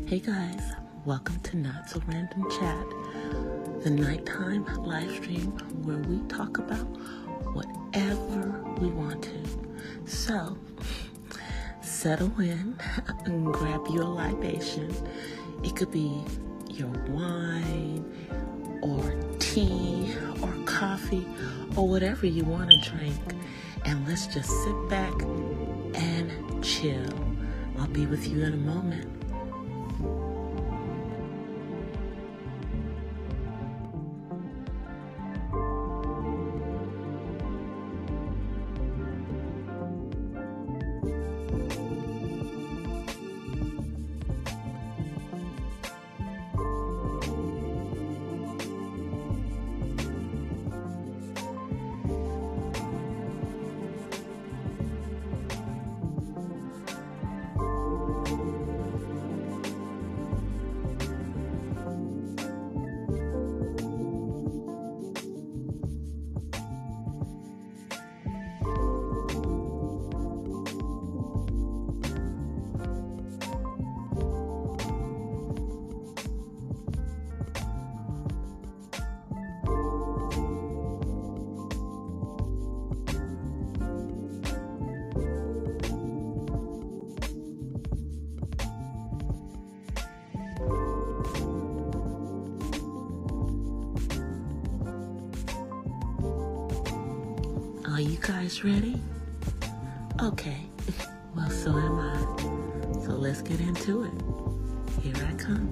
Hey guys, welcome to Not So Random Chat, the nighttime live stream where we talk about whatever we want to. So, settle in and grab your libation. It could be your wine or tea or coffee or whatever you want to drink. And let's just sit back and chill. I'll be with you in a moment. Are you guys ready? Okay, well, so am I. So let's get into it. Here I come.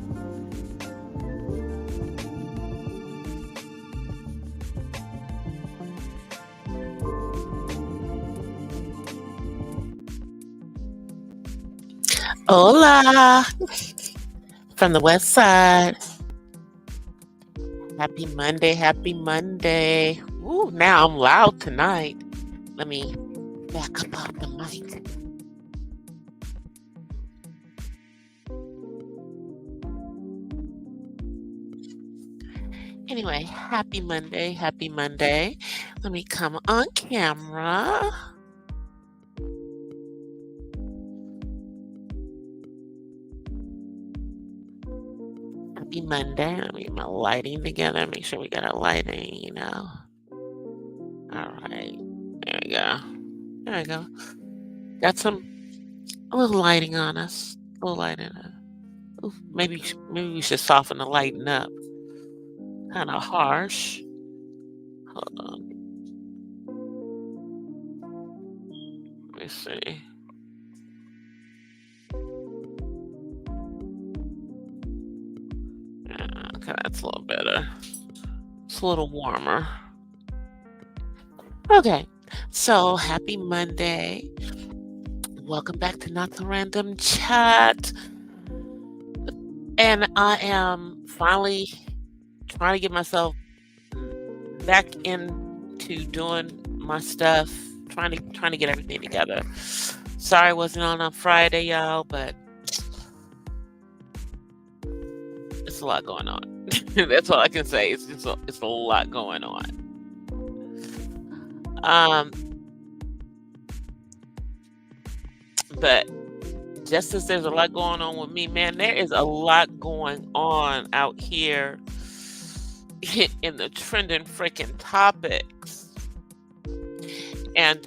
Hola, from the west side. Happy Monday, happy Monday. Ooh, now I'm loud tonight. Let me back up off the mic. Anyway, happy Monday, happy Monday. Let me come on camera. Happy Monday. Let me get my lighting together. Make sure we got our lighting, All right. There we go. There we go. Got a little lighting on us. A little lighting. Ooh, maybe we should soften the lighting up. Kind of harsh. Hold on. Let me see. Okay, that's a little better. It's a little warmer. Okay, so happy Monday. Welcome back to Not So Random Chat. And I am finally trying to get myself back into doing my stuff, trying to get everything together. Sorry I wasn't on Friday, y'all, but it's a lot going on. That's all I can say. It's a lot going on. But just as there's a lot going on with me, man, there is a lot going on out here in the trending freaking topics. And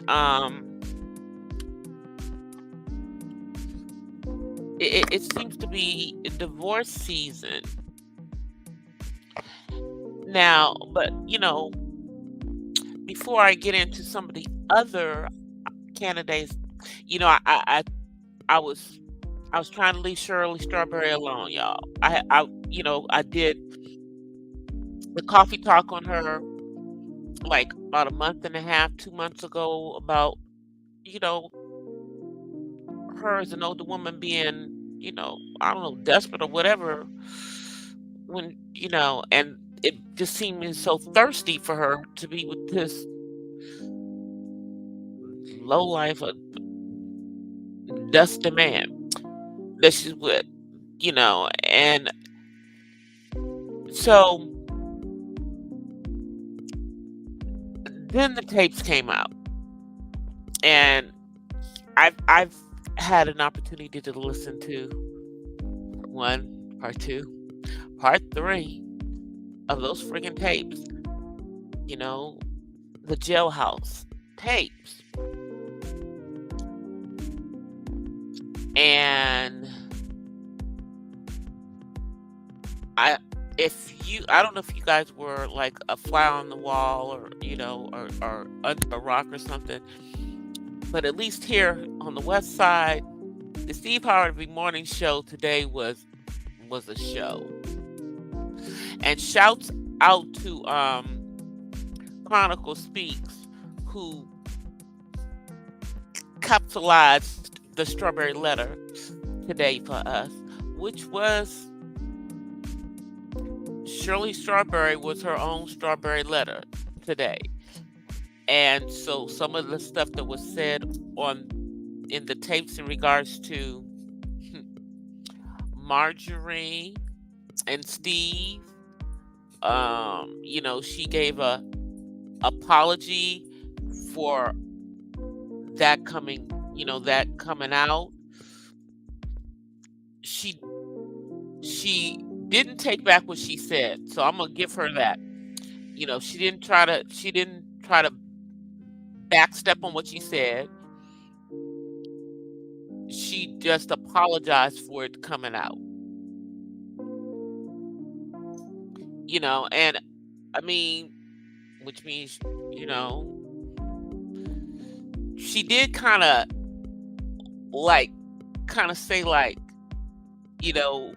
it seems to be divorce season now. But before I get into some of the other candidates, I was trying to leave Shirley Strawberry alone, y'all. I did the coffee talk on her like about a month and a half, 2 months ago, about her as an older woman being, I don't know, desperate or whatever, when and it just seemed so thirsty for her to be with this low life, dusty man that she's with, and so then the tapes came out, and I've had an opportunity to listen to one, part two, part three of those friggin' tapes, you know, the jailhouse tapes. And I I don't know if you guys were like a fly on the wall or, or under a rock or something, but at least here on the West Side, the Steve Harvey Morning Show today was a show. And shouts out to Chronicle Speaks, who capitalized the strawberry letter today for us, which was Shirley Strawberry was her own strawberry letter today. And so some of the stuff that was said on in the tapes in regards to Marjorie and Steve, she gave a apology for that coming out. She didn't take back what she said, so I'm gonna give her that. She didn't try to backstep on what she said. She just apologized for it coming out. And I mean, which means, you know, she did like kind of say like, you know,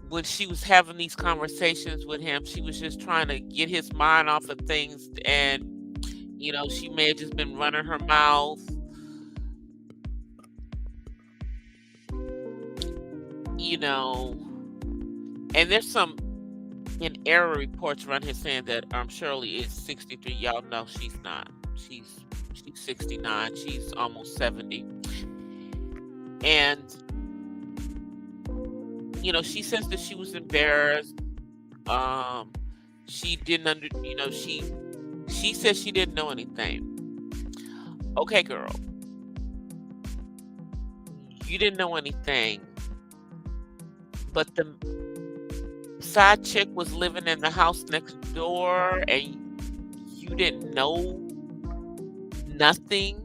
when she was having these conversations with him, she was just trying to get his mind off of things, and she may have just been running her mouth. And there's some in error reports around here saying that Shirley is 63. Y'all know she's not. She's 69. She's almost 70. And she says that she was embarrassed. She didn't she says she didn't know anything. Okay, girl. You didn't know anything. But the side chick was living in the house next door and you didn't know nothing.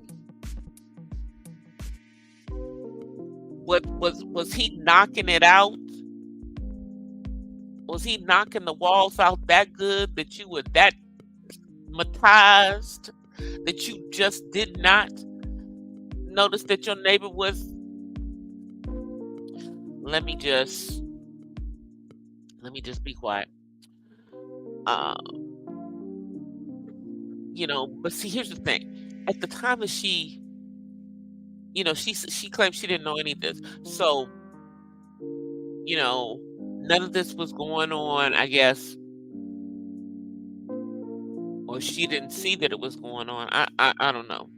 What was he knocking it out? Was he knocking the walls out that good that you were that traumatized that you just did not notice that your neighbor was? Let me just be quiet. But see, here's the thing. At the time that she claimed she didn't know any of this. So, none of this was going on, I guess, or she didn't see that it was going on. I don't know.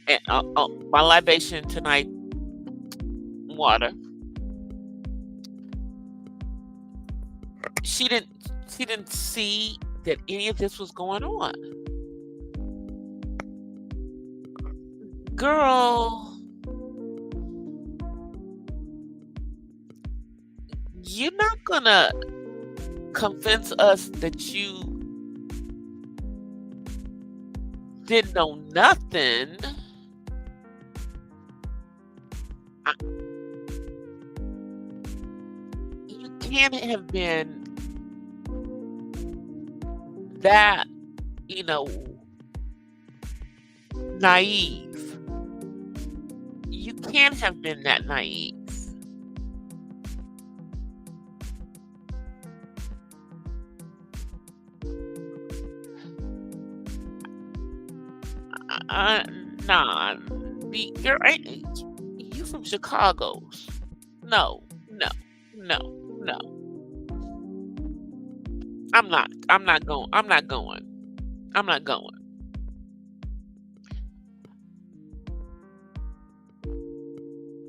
And my libation tonight, water. She didn't see that any of this was going on. Girl, you're not gonna convince us that you didn't know nothing. You can't have been that, naive. You can't have been that naive. Nah. Girl, you from Chicago? No. I'm not going. I'm not going.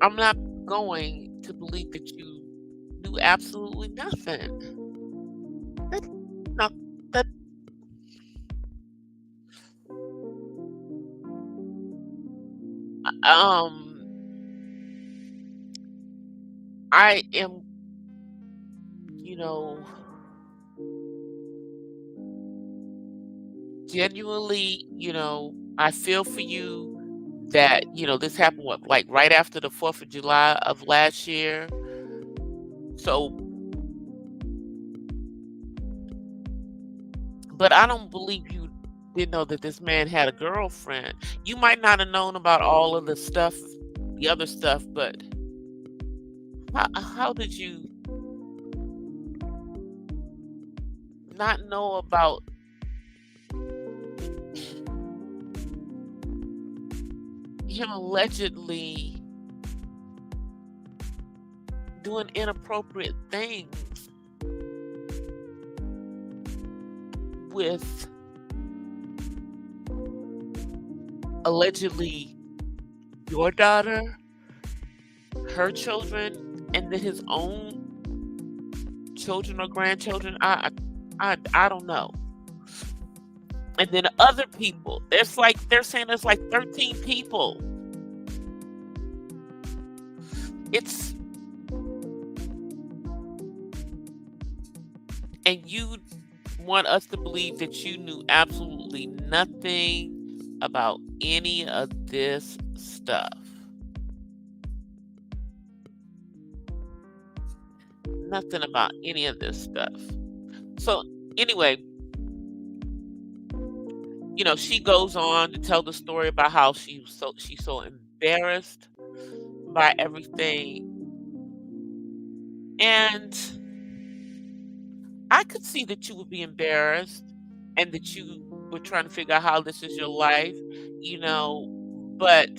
I'm not going to believe that you do absolutely nothing. That I am, you know, genuinely, I feel for you that, this happened what, like right after the 4th of July of last year. So, but I don't believe you didn't know that this man had a girlfriend. You might not have known about all of the stuff, the other stuff, but how did you not know about him allegedly doing inappropriate things with allegedly your daughter, her children, and then his own children or grandchildren? I don't know. And then other people, they're saying there's like 13 people. It's And you want us to believe that you knew absolutely nothing about any of this stuff. Nothing about any of this stuff. So anyway, she goes on to tell the story about how she's so embarrassed by everything. And I could see that you would be embarrassed and that you were trying to figure out how this is your life, but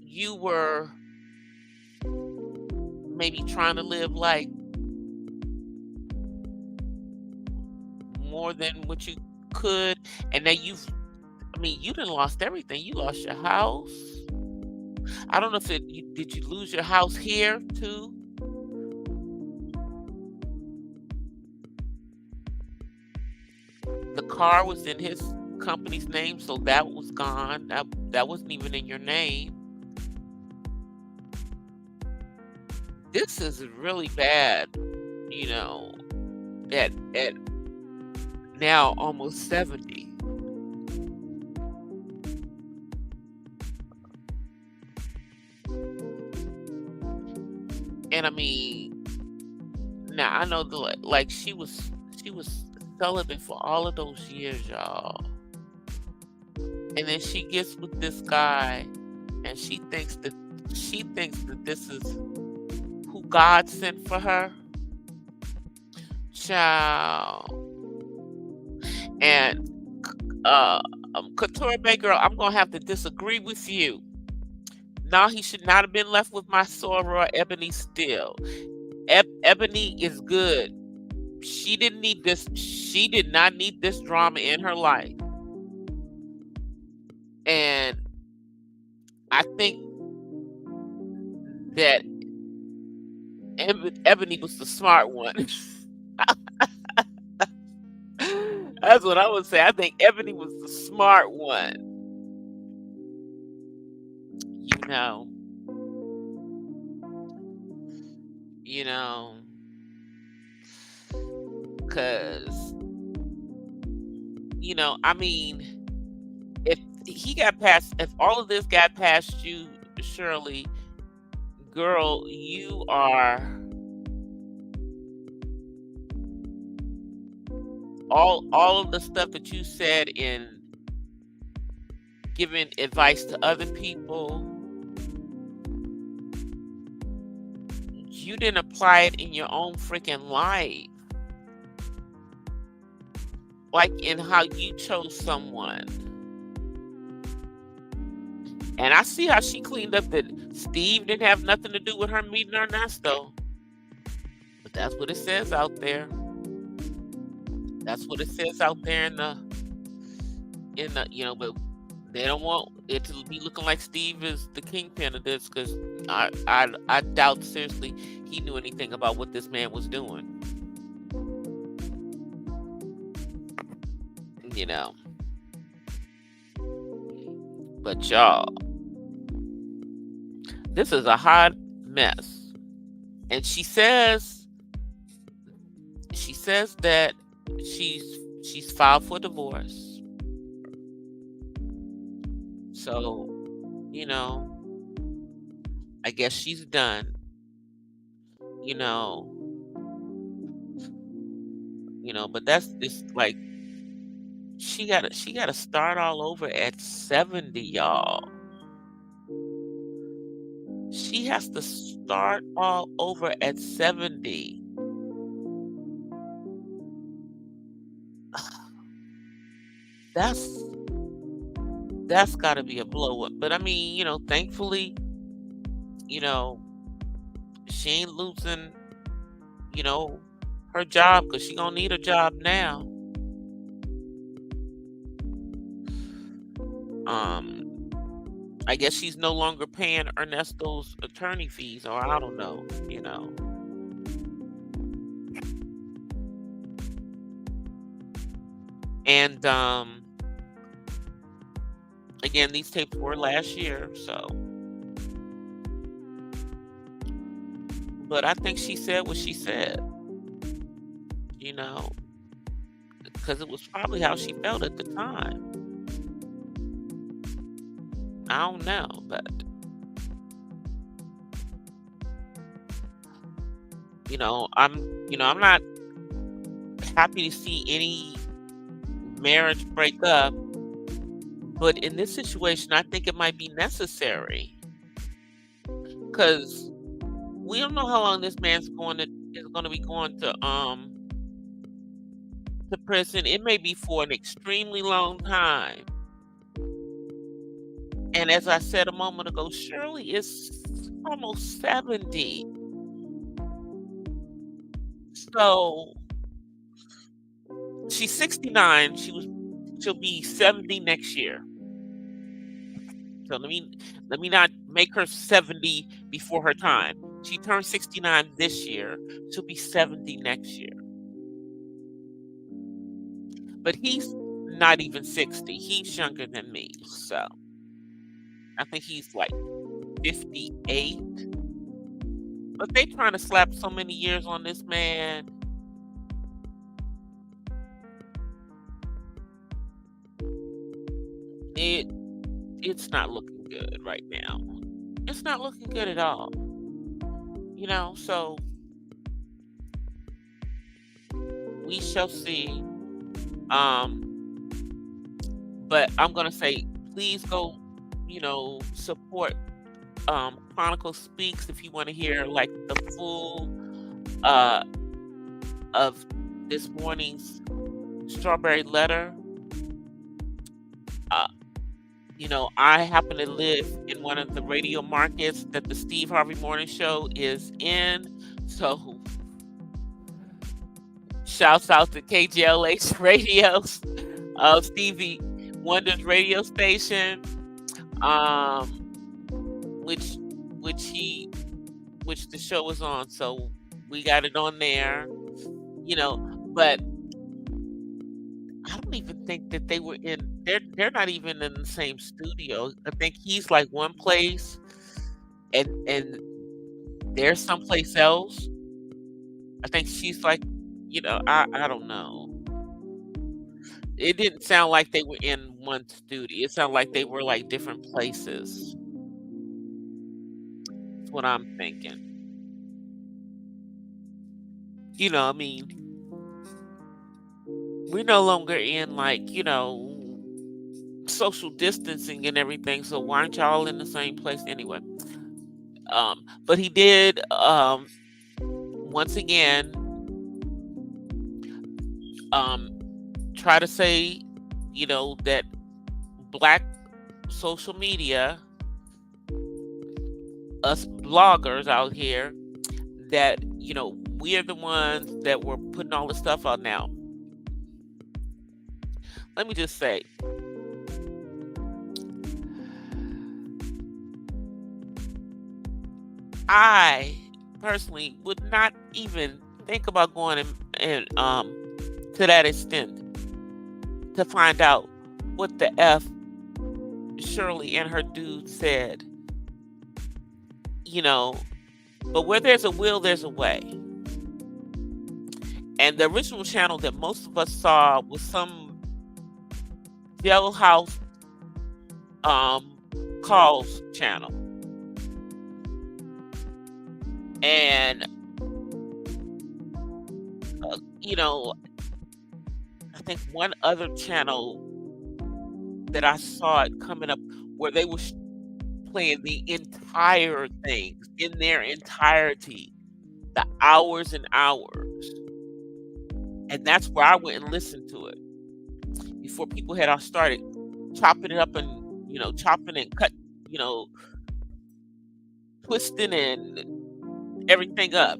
you were maybe trying to live like more than what you could. And now you done lost everything. You lost your house. I don't know if did you lose your house here too? The car was in his company's name, so that was gone. That wasn't even in your name. This is really bad, at now almost 70. And I mean, now I know like she was celibate for all of those years, y'all. And then she gets with this guy and she thinks that this is who God sent for her. Child. And Couture Bay girl, I'm gonna have to disagree with you. No, he should not have been left with my soror Ebony still. Ebony is good. She didn't need this. She did not need this drama in her life. And I think that Ebony was the smart one. That's what I would say. I think Ebony was the smart one. You know. Because, I mean, if all of this got past you, Shirley, girl, you are all of the stuff that you said in giving advice to other people, you didn't apply it in your own freaking life. Like in how you chose someone. And I see how she cleaned up that Steve didn't have nothing to do with her meeting Ernesto. But that's what it says out there. That's what it says out there in the but they don't want it to be looking like Steve is the kingpin of this, because I doubt seriously he knew anything about what this man was doing. But y'all, this is a hot mess. And she says that she's filed for divorce. So, you know, I guess she's done. You know, but that's just like she gotta start all over at 70, y'all. She has to start all over at 70. That's that's gotta be a blow up. But I mean, thankfully, you know, she ain't losing, you know, her job because she gonna need a job now. Um, I guess she's no longer paying Ernesto's attorney fees, or I don't know. And again, these tapes were last year, so but I think she said what she said, you know, because it was probably how she felt at the time. I don't know, but I'm not happy to see any marriage break up, but in this situation, I think it might be necessary because we don't know how long this man's going to be going to prison. It may be for an extremely long time. And as I said a moment ago, Shirley is almost 70. So she's 69. She'll be 70 next year. So let me not make her 70 before her time. She turned 69 this year. She'll be 70 next year. But he's not even 60. He's younger than me. So I think he's like 58. But they trying to slap so many years on this man. It's not looking good right now. It's not looking good at all. So we shall see. But I'm gonna say, please go, support Chronicle Speaks if you want to hear like the full of this morning's Strawberry Letter. I happen to live in one of the radio markets that the Steve Harvey Morning Show is in. So shouts out to KGLH Radios, Stevie Wonder's radio station, which the show is on. So we got it on there, but I don't even think that they were in. They're not even in the same studio. I think he's like one place, and they're someplace else. I think she's like, I don't know. It didn't sound like they were in one studio. It sounded like they were like different places. That's what I'm thinking. I mean, we're no longer in like, social distancing and everything. So why aren't y'all in the same place anyway? But he did once again try to say, that Black social media, us bloggers out here, that we're the ones that were putting all the stuff out. Now let me just say, I personally would not even think about going and to that extent to find out what the F Shirley and her dude said, you know, but where there's a will, there's a way. And the original channel that most of us saw was some jailhouse um calls channel. And you know, I think one other channel that I saw it coming up where they were playing the entire thing in their entirety, the hours and hours. And that's where I went and listened to it before people had all started chopping it up and, chopping and cut, you know, twisting and everything up.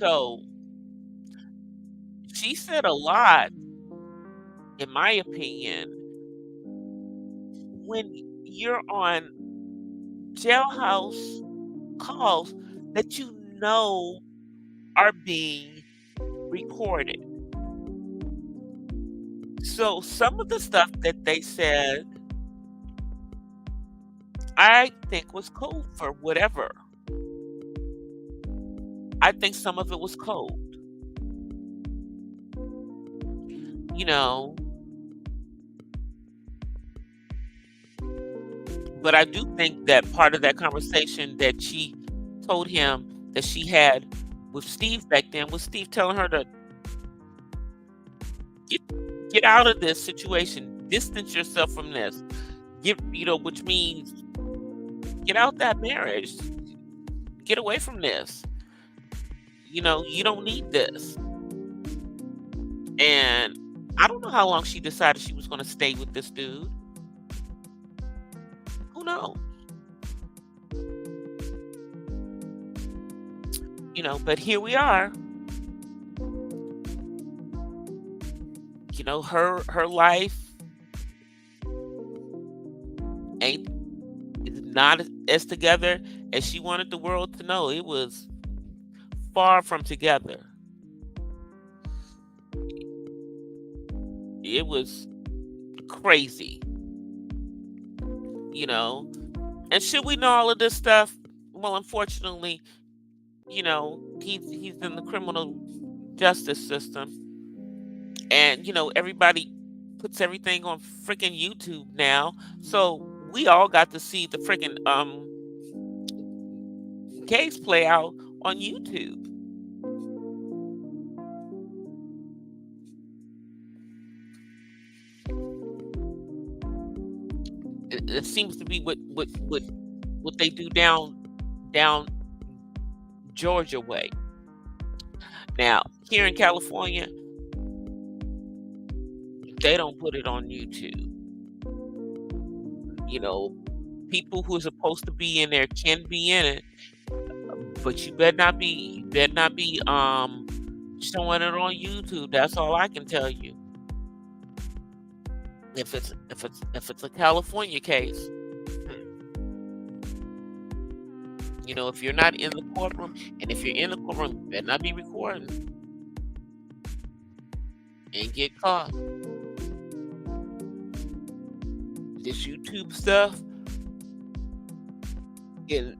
So she said a lot, in my opinion, when you're on jailhouse calls that are being recorded. So some of the stuff that they said, I think was code for whatever. I think some of it was code. But I do think that part of that conversation that she told him that she had with Steve back then was Steve telling her to get out of this situation, distance yourself from this, which means get out that marriage, get away from this. You don't need this. And I don't know how long she decided she was going to stay with this dude. Who knows? But here we are. Her life is not as together as she wanted the world to know. It was far from together. It was crazy. And should we know all of this stuff? Well, unfortunately, he's in the criminal justice system. And, everybody puts everything on freaking YouTube now. So we all got to see the freaking case play out on YouTube. It seems to be what they do down Georgia way. Now, here in California, they don't put it on YouTube. People who are supposed to be in there can be in it, but you better not be showing it on YouTube. That's all I can tell you. If it's a California case, if you're not in the courtroom, and if you're in the courtroom, you better not be recording and get caught. This YouTube stuff in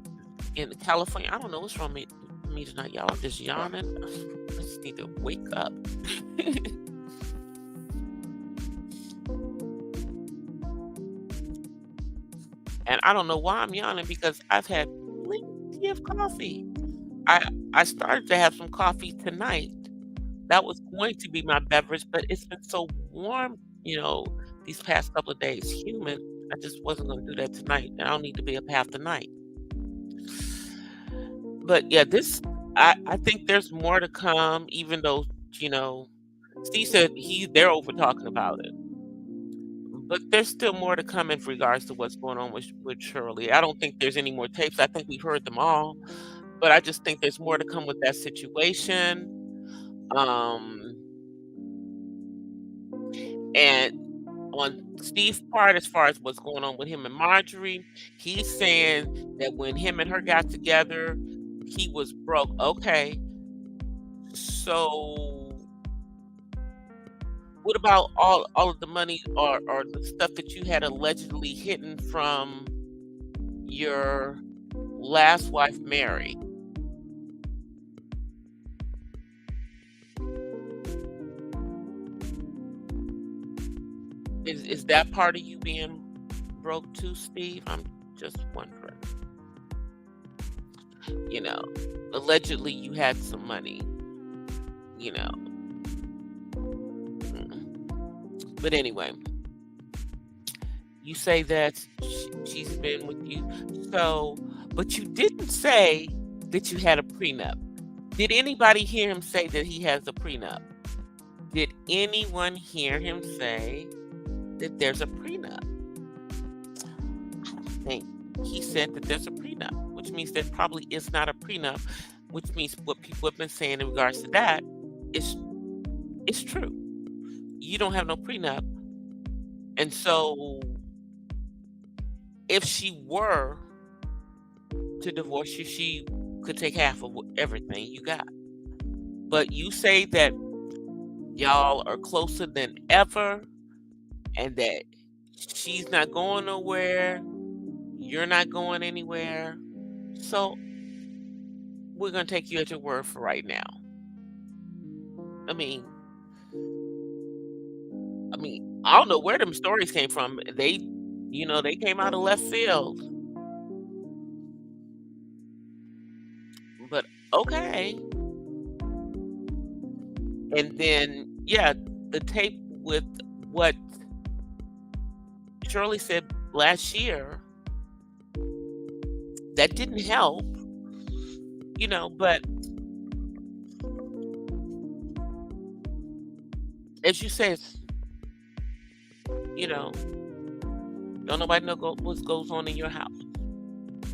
California, I don't know what's wrong with me tonight, y'all. I'm just yawning. I just need to wake up. And I don't know why I'm yawning, because I've had plenty of coffee. I started to have some coffee tonight. That was going to be my beverage, but it's been so warm, these past couple of days, humid. I just wasn't going to do that tonight, and I don't need to be up half the night. But yeah, I think there's more to come, even though, Steve said they're over talking about it. But there's still more to come in regards to what's going on with Shirley. I don't think there's any more tapes. I think we've heard them all. But I just think there's more to come with that situation. And on Steve's part, as far as what's going on with him and Marjorie, he's saying that when him and her got together, he was broke. Okay. So What about all of the money or the stuff that you had allegedly hidden from your last wife, Mary? Is that part of you being broke too, Steve? I'm just wondering. You know, allegedly you had some money, you know. But anyway, you say that she's been with you. So, but you didn't say that you had a prenup. Did anybody hear him say that he has a prenup? Did anyone hear him say that there's a prenup? I don't think he said that there's a prenup, which means there probably is not a prenup, which means what people have been saying in regards to that is true. You don't have no prenup. And so if she were to divorce you, she could take half of everything you got. But you say that y'all are closer than ever and that she's not going nowhere, you're not going anywhere. So we're going to take you at your word for right now. I mean, I don't know where them stories came from. They came out of left field. But okay. And then, yeah, the tape with what Shirley said last year, that didn't help, but as you said, don't nobody know what goes on in your house.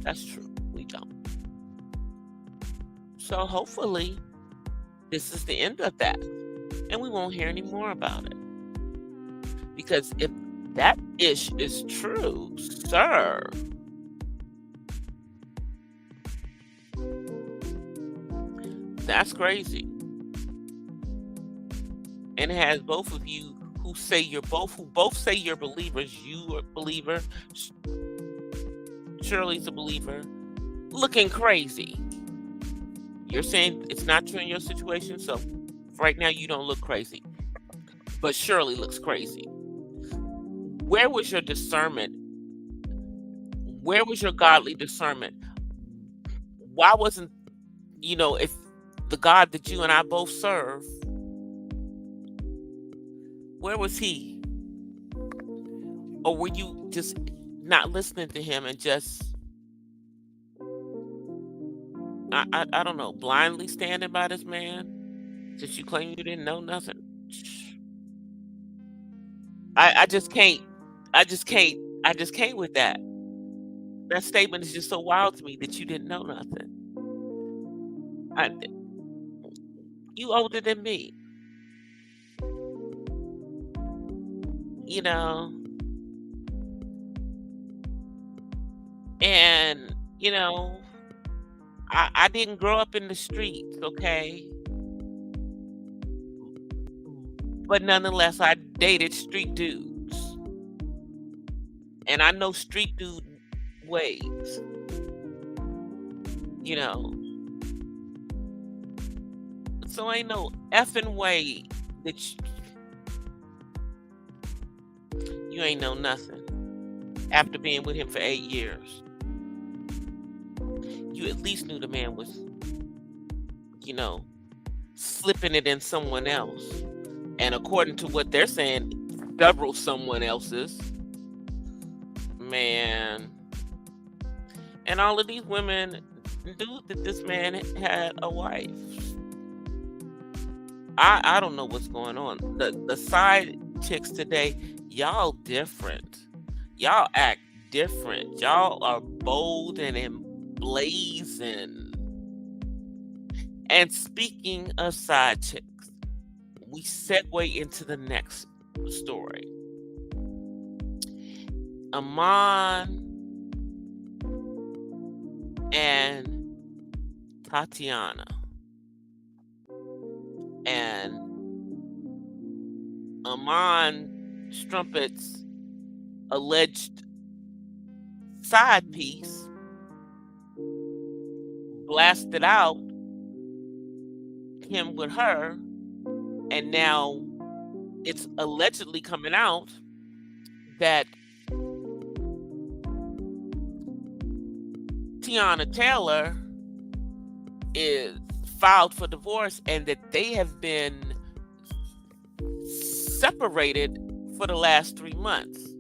That's true. We don't. So hopefully this is the end of that. And we won't hear any more about it. Because if that ish is true, sir, that's crazy. And it has both of you who both say you're believers. You are a believer. Shirley's a believer. Looking crazy. You're saying it's not true in your situation, so right now you don't look crazy. But Shirley looks crazy. Where was your discernment? Where was your godly discernment? Why wasn't, if the God that you and I both serve, where was he? Or were you just not listening to him and just, I don't know, blindly standing by this man since you claim you didn't know nothing? I just can't. I just can't with that. That statement is just so wild to me that you didn't know nothing. You older than me, and I didn't grow up in the streets, okay? But nonetheless, I dated street dudes. And I know street dude ways. So ain't no effing way that you ain't know nothing after being with him for 8 years. You at least knew the man was, slipping it in someone else. And according to what they're saying, several someone else's. Man. And all of these women knew that this man had a wife. I don't know what's going on. The side chicks today, y'all different. Y'all act different. Y'all are bold and emblazing. And speaking of side chicks, we segue into the next story. Amon and Tatiana. And Amon Strumpet's alleged side piece blasted out him with her, and now it's allegedly coming out that Tiana Taylor is filed for divorce and that they have been separated for the last 3 months.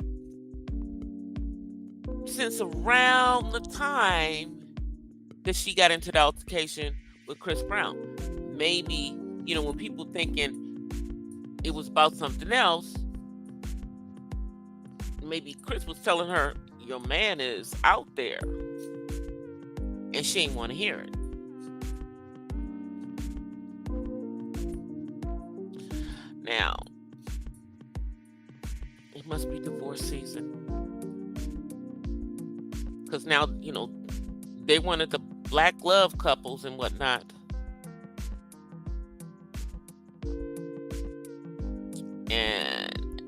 Since around the time that she got into the altercation with Chris Brown. Maybe, when people thinking it was about something else, maybe Chris was telling her, your man is out there. And she ain't want to hear it. Now, it must be divorce season. Because now, they wanted the black love couples and whatnot. And,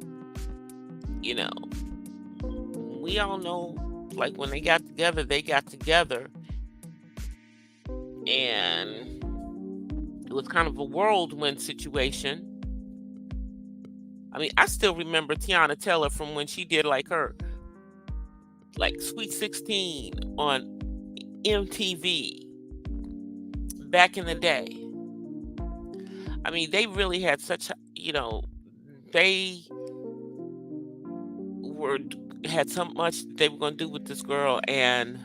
we all know, like, when they got together, and it was kind of a whirlwind situation. I mean, I still remember Tiana Taylor from when she did her Sweet 16 on MTV back in the day. I mean, they really had such, they had so much they were going to do with this girl, and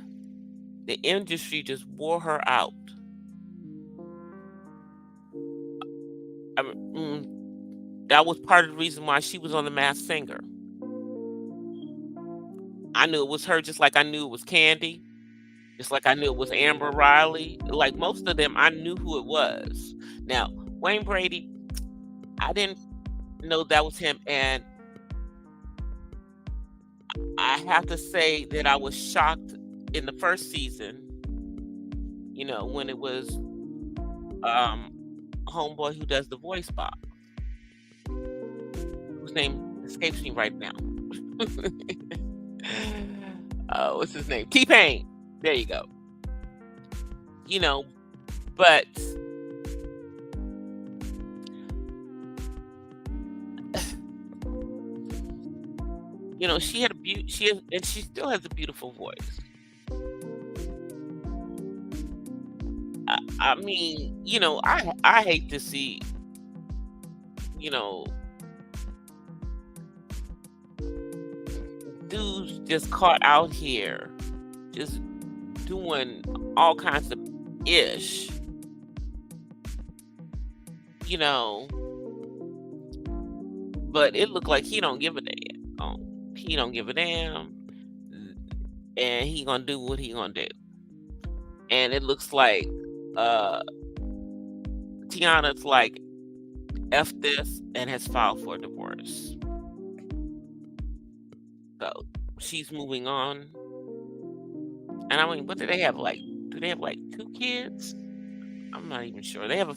the industry just wore her out. That was part of the reason why she was on The Masked Singer. I knew it was her, just like I knew it was Candy, just like I knew it was Amber Riley. Like most of them, I knew who it was. Now, Wayne Brady, I didn't know that was him, and I have to say that I was shocked in the first season, when it was homeboy who does the voice box, whose name escapes me right now. What's his name? T-Pain. There you go. But she had and she still has a beautiful voice. I mean, I hate to see, dudes just caught out here just doing all kinds of ish, but it looked like he don't give a damn. He don't give a damn, and he gonna do what he gonna do. And it looks like Tiana's like, F this, and has filed for divorce. So she's moving on. And I mean, what do they have? Do they have 2 kids? I'm not even sure. They have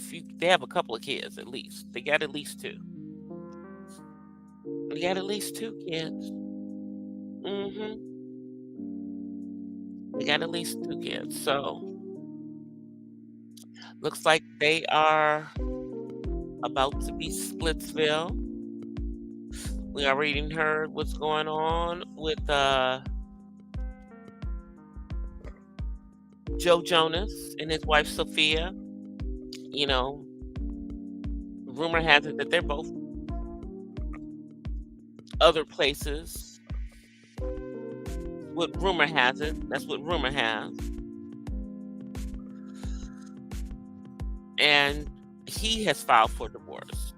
a couple of kids at least. They got at least 2. They got at least 2 kids. They got at least 2 kids. So looks like they are about to be Splitsville. We already heard what's going on with Joe Jonas and his wife Sophia. Rumor has it that they're both other places. What rumor has it? That's what rumor has. And he has filed for divorce.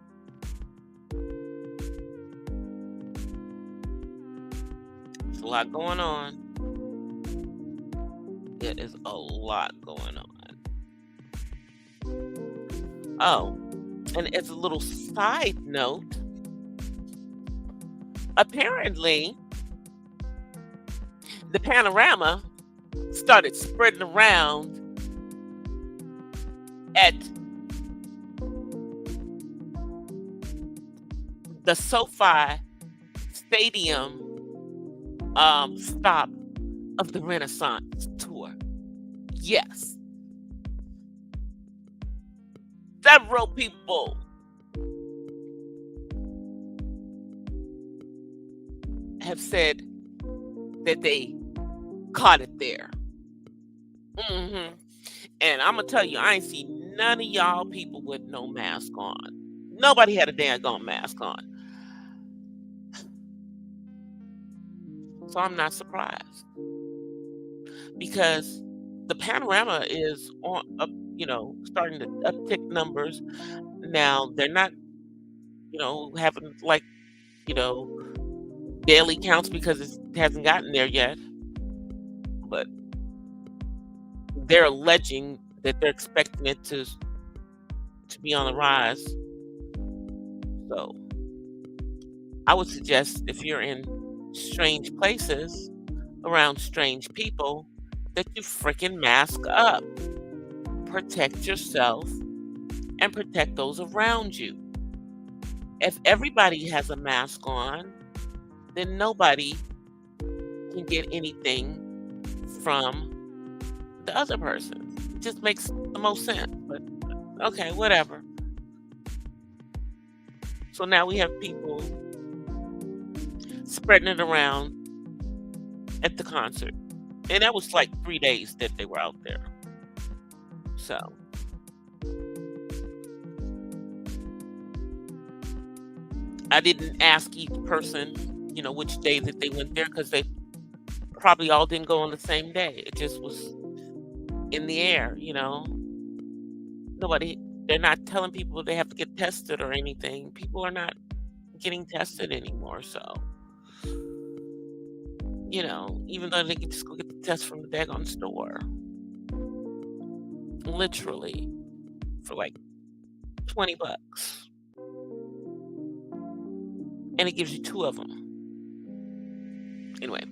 There's a lot going on. There is a lot going on. Oh, and as a little side note, apparently the panorama started spreading around at the SoFi Stadium stop of the Renaissance tour. Yes, several people have said that they caught it there. hmm And I'm gonna tell you, I ain't seen none of y'all people with no mask on. Nobody had a daggone mask on, so I'm not surprised because the panorama is on up, starting to uptick numbers. Now they're not, having like, you know, daily counts because it hasn't gotten there yet, but they're alleging that they're expecting it to be on the rise. So I would suggest if you're in strange places around strange people that you freaking mask up. Protect yourself and protect those around you. If everybody has a mask on, then nobody can get anything from the other person. It just makes the most sense. But okay, whatever. So now we have people spreading it around at the concert. And that was like 3 days that they were out there. So I didn't ask each person, which day that they went there because they probably all didn't go on the same day. It just was in the air, they're not telling people they have to get tested or anything. People are not getting tested anymore. So, even though they can just go get the test from the daggone store, literally for like $20. And it gives you 2 of them. Anyway,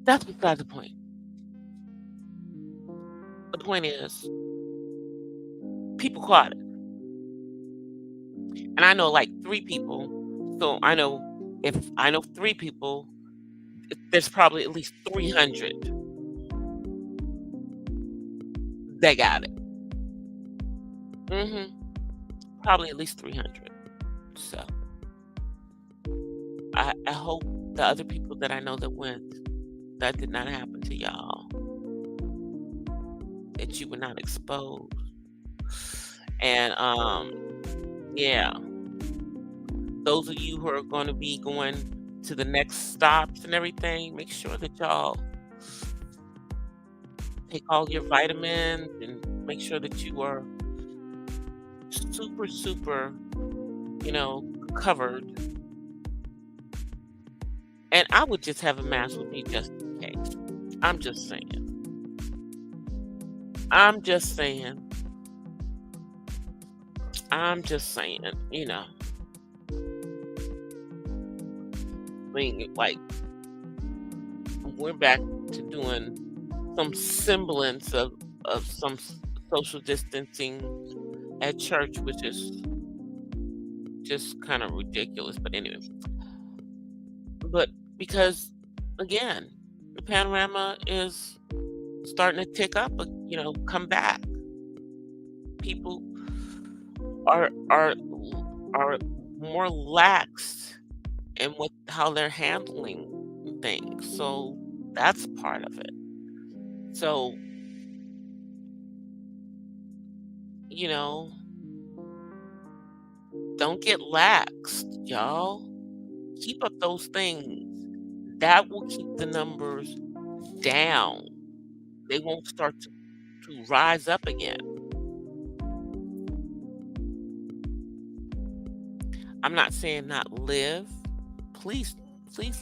that's beside the point. The point is, people caught it. And I know like 3 people. So if I know 3 people, there's probably at least 300 that got it. Probably at least 300. So I hope the other people that I know that went, that did not happen to y'all. That you were not exposed. And yeah. Those of you who are going to be going to the next stops and everything, make sure that y'all take all your vitamins and make sure that you are super, super, covered. And I would just have a mask with me just in case. I'm just saying. I mean, like, we're back to doing some semblance of some social distancing at church, which is just kind of ridiculous. But anyway, because again, the panorama is starting to tick up, come back. People are more lax in how they're handling things. So that's part of it. So, don't get laxed, y'all. Keep up those things. That will keep the numbers down. They won't start to rise up again. I'm not saying not live. Please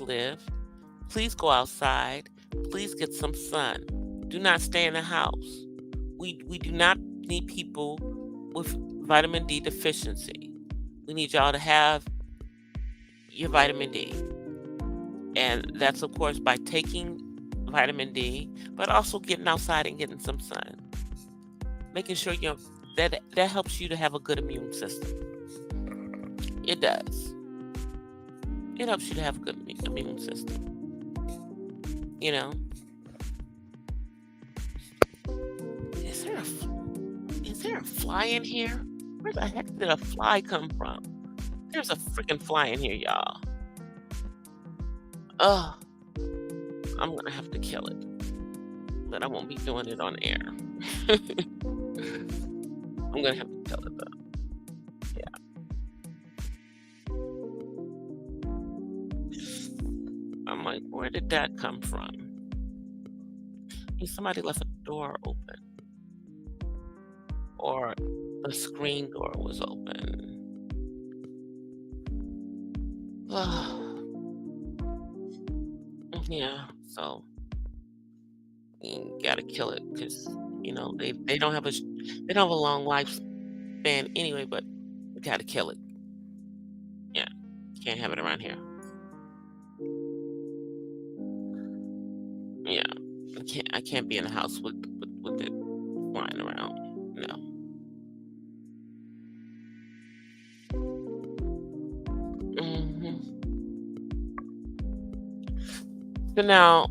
live. Please go outside. Please get some sun. Do not stay in the house. We do not need people with vitamin D deficiency. We need y'all to have your vitamin D. And that's, of course, by taking vitamin D, but also getting outside and getting some sun. Making sure that helps you to have a good immune system. It does. It helps you to have a good immune system. You know, is there a is there a fly in here? Where the heck did a fly come from? There's a freaking fly in here, y'all. Oh, I'm gonna have to kill it, but I won't be doing it on air. I'm gonna have to kill it though. Yeah. I'm like, where did that come from? Somebody left a door open, or the screen door was open. Yeah, so you gotta kill it because they don't have they don't have a long lifespan anyway. But you gotta kill it. Yeah, can't have it around here. Yeah, I can't be in the house with it flying around. No. hmm So now,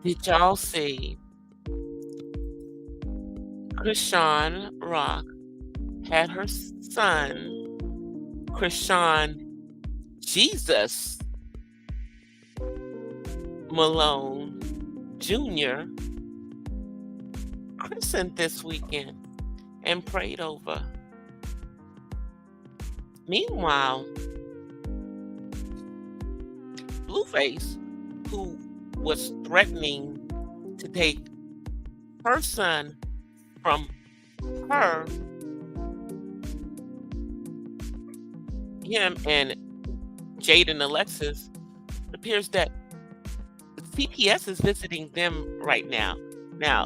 did y'all see Krishan Rock had her son, Krishan Jesus Malone Jr., christened this weekend and prayed over? Meanwhile, Blueface, who was threatening to take her son from her, him, and Jaden Alexis, it appears that CPS is visiting them right now. Now,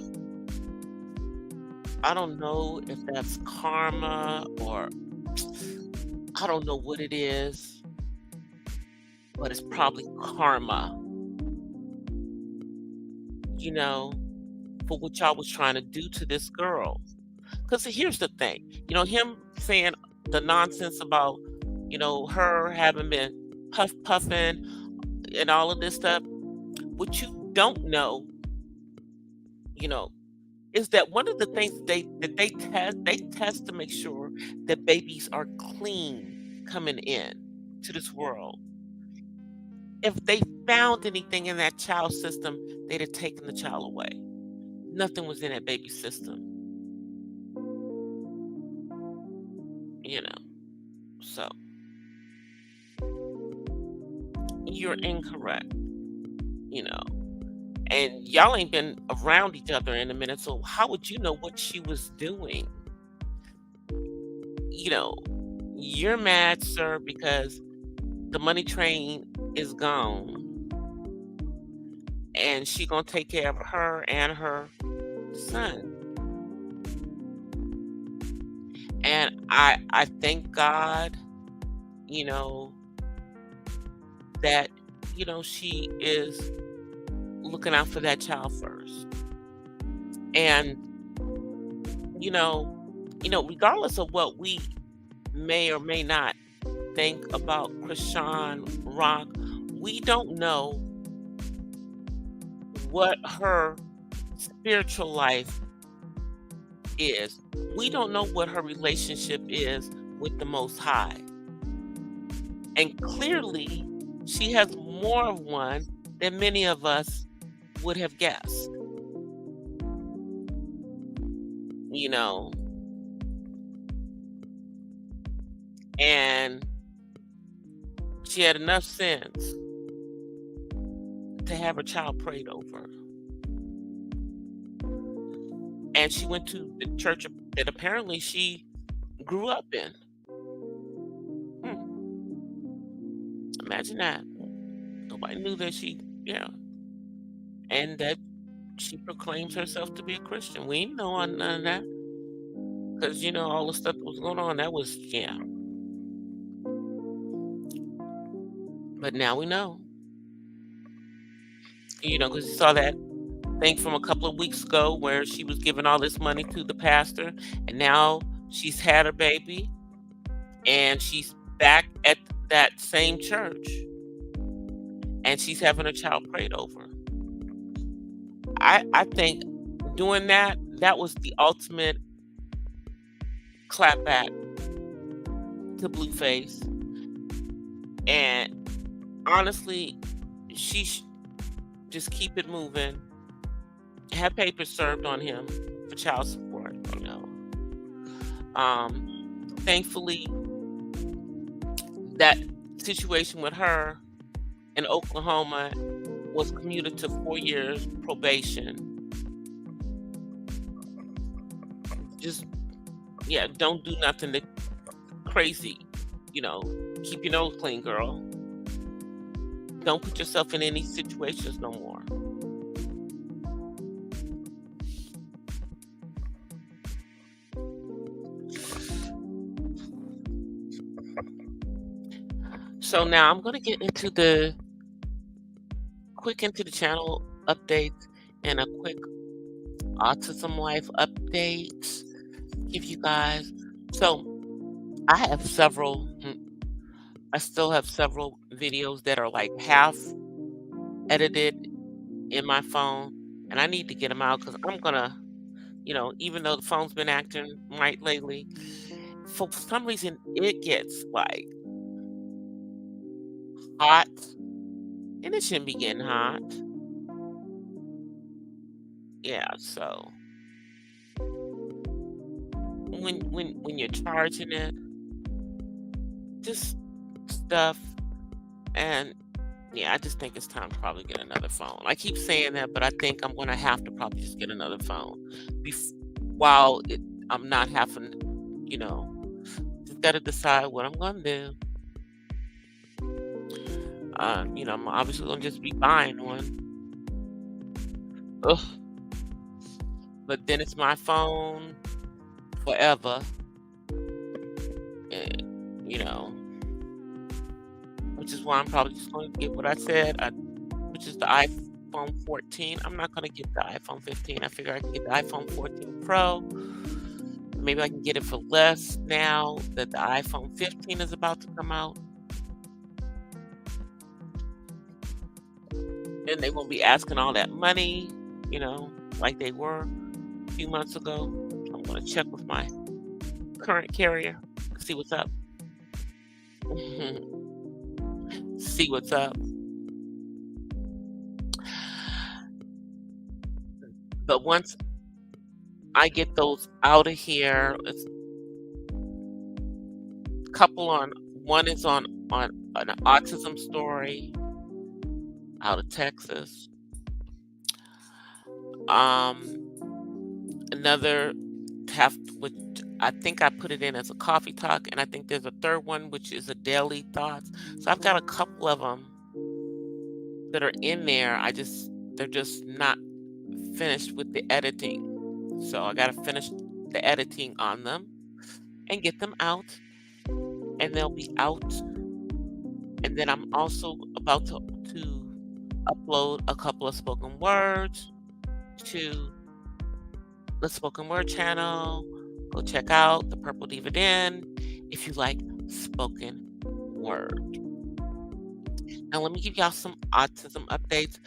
I don't know if that's karma or I don't know what it is, but it's probably karma, you know, for what y'all was trying to do to this girl. Because here's the thing, him saying the nonsense about, her having been puffing and all of this stuff. What you don't know, you know, is that one of the things they test to make sure that babies are clean coming in to this world. If they found anything in that child system, they'd have taken the child away. Nothing was in that baby's system, you know. So you're incorrect, you know. And y'all ain't been around each other in a minute, so how would you know what she was doing? You know, you're mad, sir, because the money train is gone and she gonna take care of her and her son. And I thank God, you know, that she is looking out for that child first. And regardless of what we may or may not think about Krishan Rock, we don't know what her spiritual life is. We don't know what her relationship is with the Most High. And clearly, she has more of one than many of us would have guessed. And she had enough sense to have her child prayed over. And she went to the church that apparently she grew up in. Imagine that. Nobody knew that and that she proclaims herself to be a Christian. We didn't know none of that. Because, all the stuff that was going on, that was, But now we know. Because you saw that thing from a couple of weeks ago where she was giving all this money to the pastor, and now she's had a baby, and she's back at that same church, and she's having a child prayed over. I think doing that was the ultimate clapback to Blueface, and honestly, she just keep it moving. Have papers served on him for child support. Thankfully, that situation with her in Oklahoma was commuted to 4 years probation. Just yeah, don't do nothing to crazy. Keep your nose clean, girl. Don't put yourself in any situations no more. So now I'm gonna get into the channel updates and a quick autism life update. Give you guys. So I have several. I still have several videos that are like half edited in my phone, and I need to get them out because I'm gonna, even though the phone's been acting right lately, for some reason it gets like hot, and it shouldn't be getting hot. Yeah, so when you're charging it, just stuff, and yeah, I just think it's time to probably get another phone. I keep saying that, but I think I'm gonna have to probably just get another phone. While I'm not having, just gotta decide what I'm gonna do. I'm obviously gonna just be buying one. Ugh. But then it's my phone forever. And, which is why I'm probably just going to get what I said, which is the iPhone 14. I'm not going to get the iPhone 15. I figure I can get the iPhone 14 Pro. Maybe I can get it for less now that the iPhone 15 is about to come out. And they won't be asking all that money, like they were a few months ago. I'm going to check with my current carrier, see what's up. See what's up. But once I get those out of here, it's a couple one is on an autism story out of Texas. Another which I think I put it in as a coffee talk, and I think there's a third one which is a daily thoughts. So I've got a couple of them that are in there. They're just not finished with the editing. So I gotta finish the editing on them and get them out, and they'll be out. And then I'm also about to upload a couple of spoken words to the spoken word channel. Go check out the Purple Diva Den if you like spoken word. Now let me give y'all some autism updates.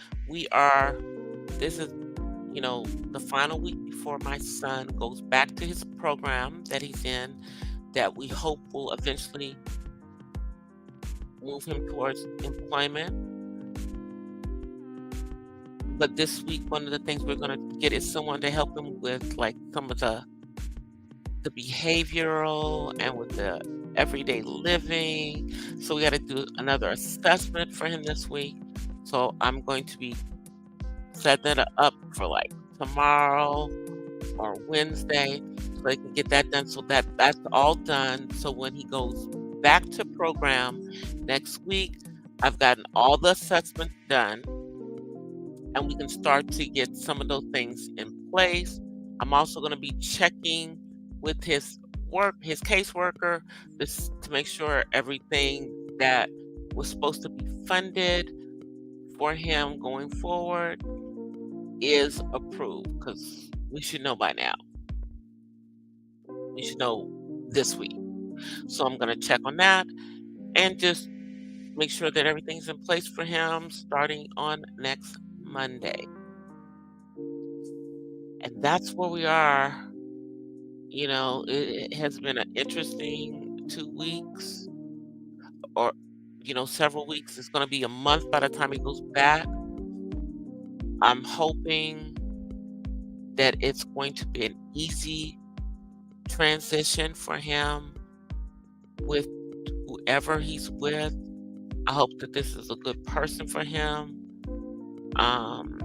This is, the final week before my son goes back to his program that he's in, that we hope will eventually move him towards employment. But this week, one of the things we're going to get is someone to help him with like some of the behavioral and with the everyday living. So we got to do another assessment for him this week. So I'm going to be setting it up for like tomorrow or Wednesday so they can get that done. So that's all done. So when he goes back to program next week, I've gotten all the assessments done, and we can start to get some of those things in place. I'm also going to be checking with his caseworker, to make sure everything that was supposed to be funded for him going forward is approved, because we should know by now. We should know this week. So I'm going to check on that. and just make sure that everything's in place for him starting on next Monday. And that's where we are. It has been an interesting 2 weeks or, several weeks. It's going to be a month by the time he goes back. I'm hoping that it's going to be an easy transition for him with whoever he's with. I hope that this is a good person for him. Um,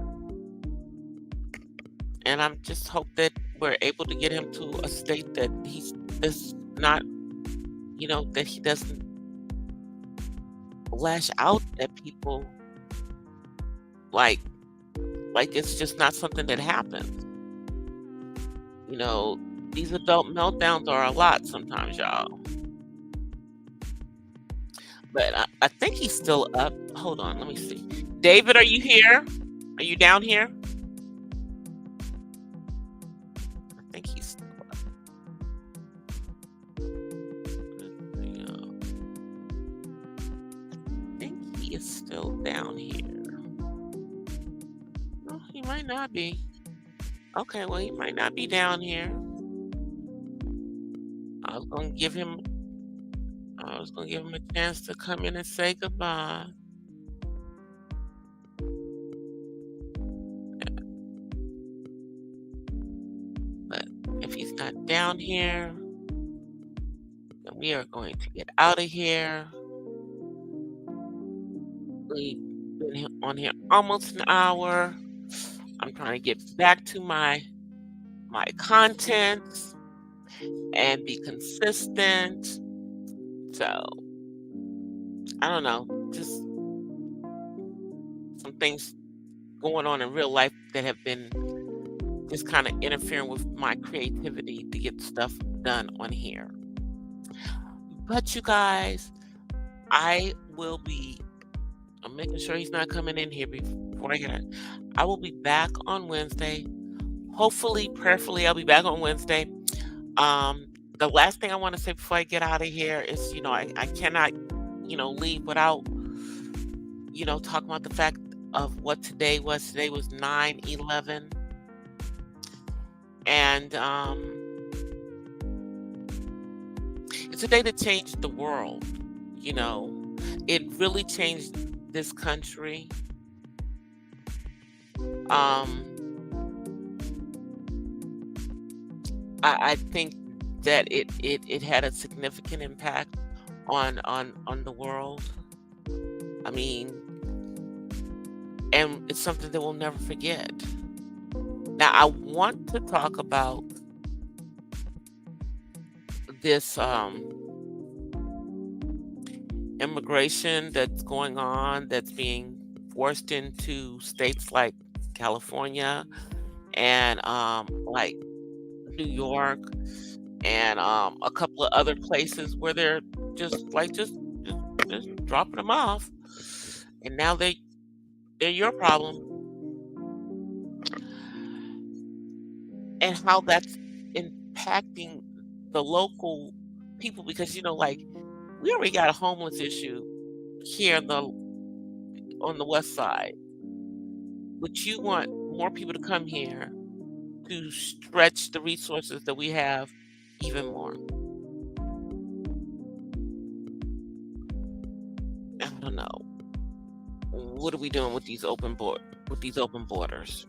and I'm just hope that we're able to get him to a state that he's this not, that he doesn't lash out at people like it's just not something that happens. These adult meltdowns are a lot sometimes, y'all. But I think he's still up. Hold on, let me see. David, are you here? Are you down here? I think he's still up. I think he is still down here. Oh, he might not be. Okay, well, he might not be down here. I was gonna give him a chance to come in and say goodbye. But if he's not down here, then we are going to get out of here. We've been on here almost an hour. I'm trying to get back to my content and be consistent. So I don't know, just some things going on in real life that have been just kind of interfering with my creativity to get stuff done on here. But you guys, I'm making sure he's not coming in here before I get it. I will be back on Wednesday. Hopefully, prayerfully, I'll be back on Wednesday. The last thing I want to say before I get out of here is, I cannot, leave without, talking about the fact of what today was. Today was 9/11. And it's a day that changed the world. It really changed this country. I think that it had a significant impact on the world. I mean, and it's something that we'll never forget. Now, I want to talk about this immigration that's going on, that's being forced into states like California and like New York and a couple of other places where they're just dropping them off, and now they're your problem, and how that's impacting the local people because we already got a homeless issue here on the west side, but you want more people to come here to stretch the resources that we have even more. I don't know. What are we doing with these open borders?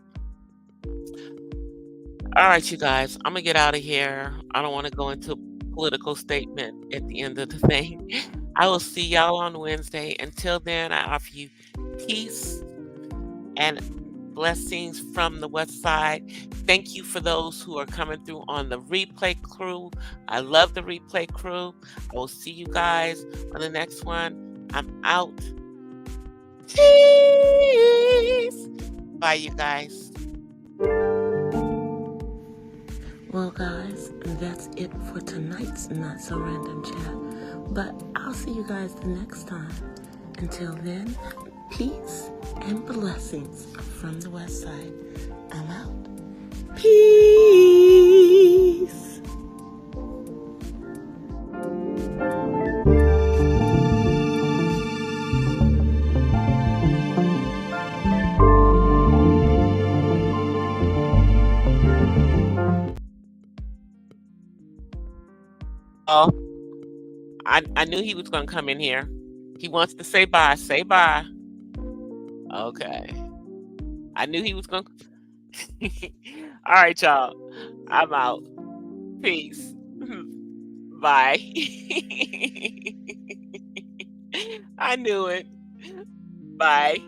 All right, you guys, I'm gonna get out of here. I don't want to go into a political statement at the end of the thing. I will see y'all on Wednesday. Until then, I offer you peace and blessings from the West Side. Thank you for those who are coming through on the replay crew. I love the replay crew. I will see you guys on the next one. I'm out. Peace. Bye, you guys. Well, guys, that's it for tonight's Not So Random Chat. But I'll see you guys the next time. Until then, peace and blessings from the West Side. I'm out. Peace. I knew he was gonna come in here. He wants to say bye. Say bye. Okay. I knew he was gonna. All right, y'all. I'm out. Peace. Bye. I knew it. Bye.